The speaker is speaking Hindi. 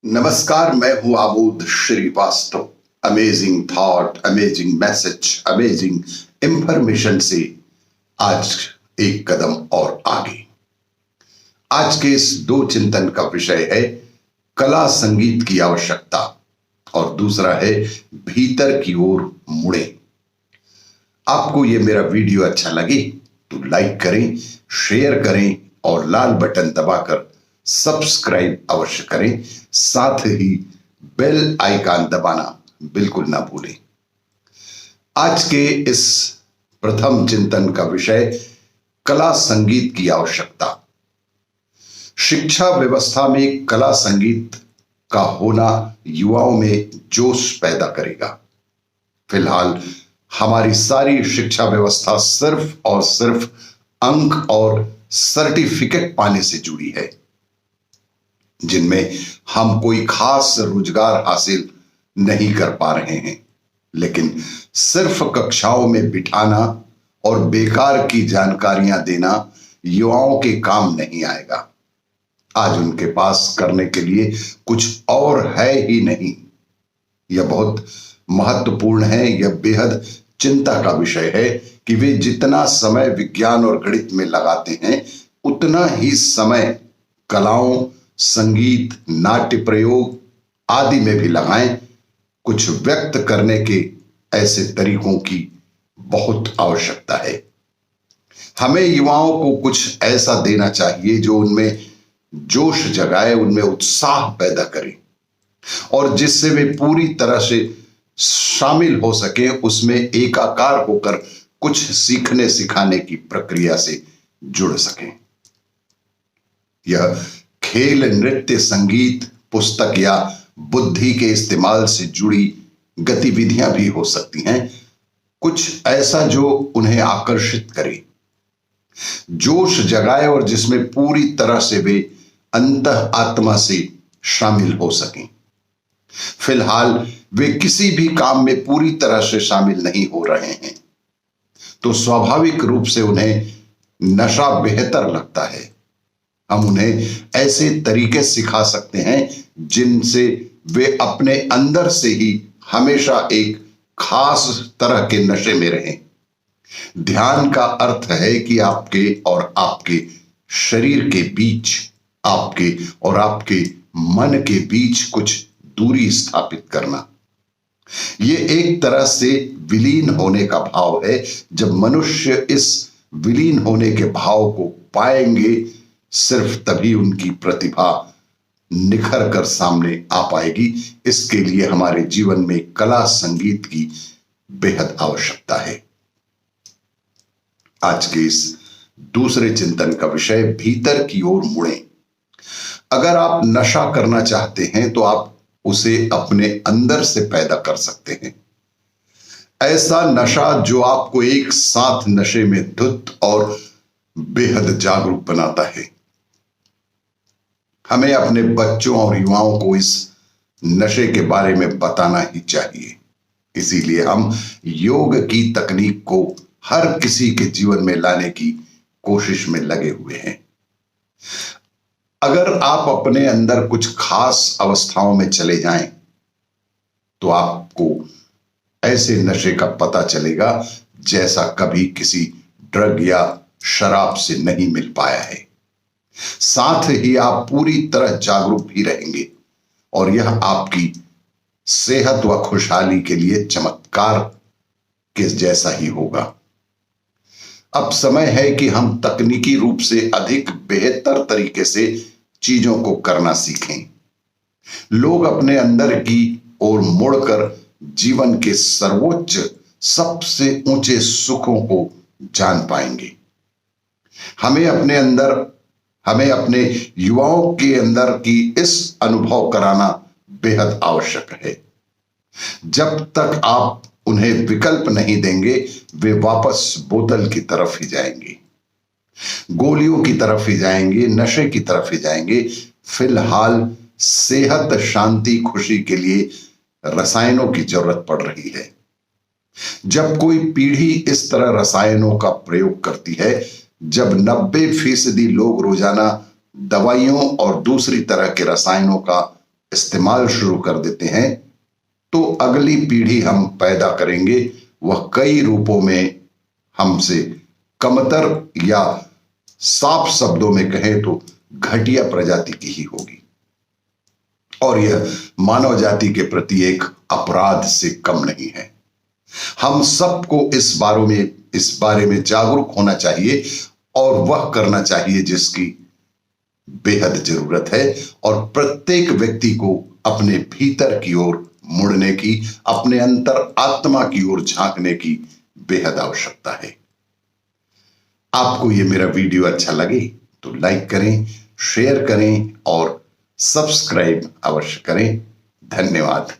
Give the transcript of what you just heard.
नमस्कार, मैं हूं Amod Srivastava. Amazing thought, amazing message, amazing information से आज एक कदम और आगे। आज के इस दो चिंतन का विषय है कला संगीत की आवश्यकता और दूसरा है भीतर की ओर मुड़े। आपको यह मेरा वीडियो अच्छा लगे तो लाइक करें, शेयर करें और लाल बटन दबाकर सब्सक्राइब अवश्य करें। साथ ही बेल आइकन दबाना बिल्कुल ना भूलें। आज के इस प्रथम चिंतन का विषय कला संगीत की आवश्यकता। शिक्षा व्यवस्था में कला संगीत का होना युवाओं में जोश पैदा करेगा। फिलहाल हमारी सारी शिक्षा व्यवस्था सिर्फ और सिर्फ अंक और सर्टिफिकेट पाने से जुड़ी है, जिनमें हम कोई खास रोजगार हासिल नहीं कर पा रहे हैं। लेकिन सिर्फ कक्षाओं में बिठाना और बेकार की जानकारियां देना युवाओं के काम नहीं आएगा। आज उनके पास करने के लिए कुछ और है ही नहीं। यह बहुत महत्वपूर्ण है। यह बेहद चिंता का विषय है कि वे जितना समय विज्ञान और गणित में लगाते हैं, उतना ही समय कलाओं, संगीत, नाट्य प्रयोग आदि में भी लगाएं। कुछ व्यक्त करने के ऐसे तरीकों की बहुत आवश्यकता है। हमें युवाओं को कुछ ऐसा देना चाहिए जो उनमें जोश जगाए, उनमें उत्साह पैदा करे और जिससे वे पूरी तरह से शामिल हो सके, उसमें एकाकार होकर कुछ सीखने सिखाने की प्रक्रिया से जुड़ सकें। यह खेल, नृत्य, संगीत, पुस्तक या बुद्धि के इस्तेमाल से जुड़ी गतिविधियां भी हो सकती हैं। कुछ ऐसा जो उन्हें आकर्षित करे, जोश जगाए और जिसमें पूरी तरह से वे अंतः आत्मा से शामिल हो सकें। फिलहाल वे किसी भी काम में पूरी तरह से शामिल नहीं हो रहे हैं, तो स्वाभाविक रूप से उन्हें नशा बेहतर लगता है। हम उन्हें ऐसे तरीके सिखा सकते हैं जिनसे वे अपने अंदर से ही हमेशा एक खास तरह के नशे में रहें। ध्यान का अर्थ है कि आपके और आपके शरीर के बीच, आपके और आपके मन के बीच कुछ दूरी स्थापित करना। यह एक तरह से विलीन होने का भाव है। जब मनुष्य इस विलीन होने के भाव को पाएंगे, सिर्फ तभी उनकी प्रतिभा निखर कर सामने आ पाएगी। इसके लिए हमारे जीवन में कला संगीत की बेहद आवश्यकता है। आज के इस दूसरे चिंतन का विषय भीतर की ओर मुड़ें। अगर आप नशा करना चाहते हैं तो आप उसे अपने अंदर से पैदा कर सकते हैं। ऐसा नशा जो आपको एक साथ नशे में धुत और बेहद जागरूक बनाता है। हमें अपने बच्चों और युवाओं को इस नशे के बारे में बताना ही चाहिए। इसीलिए हम योग की तकनीक को हर किसी के जीवन में लाने की कोशिश में लगे हुए हैं। अगर आप अपने अंदर कुछ खास अवस्थाओं में चले जाएं, तो आपको ऐसे नशे का पता चलेगा जैसा कभी किसी ड्रग या शराब से नहीं मिल पाया है। साथ ही आप पूरी तरह जागरूक भी रहेंगे और यह आपकी सेहत व खुशहाली के लिए चमत्कार के जैसा ही होगा। अब समय है कि हम तकनीकी रूप से अधिक बेहतर तरीके से चीजों को करना सीखें। लोग अपने अंदर की ओर मुड़कर जीवन के सर्वोच्च, सबसे ऊंचे सुखों को जान पाएंगे। हमें अपने युवाओं के अंदर की इस अनुभव कराना बेहद आवश्यक है। जब तक आप उन्हें विकल्प नहीं देंगे, वे वापस बोतल की तरफ ही जाएंगे, गोलियों की तरफ ही जाएंगे, नशे की तरफ ही जाएंगे। फिलहाल सेहत, शांति, खुशी के लिए रसायनों की जरूरत पड़ रही है। जब कोई पीढ़ी इस तरह रसायनों का प्रयोग करती है, जब 90% लोग रोजाना दवाइयों और दूसरी तरह के रसायनों का इस्तेमाल शुरू कर देते हैं तो अगली पीढ़ी हम पैदा करेंगे वह कई रूपों में हमसे कमतर या साफ शब्दों में कहें तो घटिया प्रजाति की ही होगी और यह मानव जाति के प्रति एक अपराध से कम नहीं है। हम सबको इस बारे में जागरूक होना चाहिए और वह करना चाहिए जिसकी बेहद जरूरत है और प्रत्येक व्यक्ति को अपने भीतर की ओर मुड़ने की, अपने अंतर आत्मा की ओर झांकने की बेहद आवश्यकता है। आपको यह मेरा वीडियो अच्छा लगे तो लाइक करें, शेयर करें और सब्सक्राइब अवश्य करें। धन्यवाद।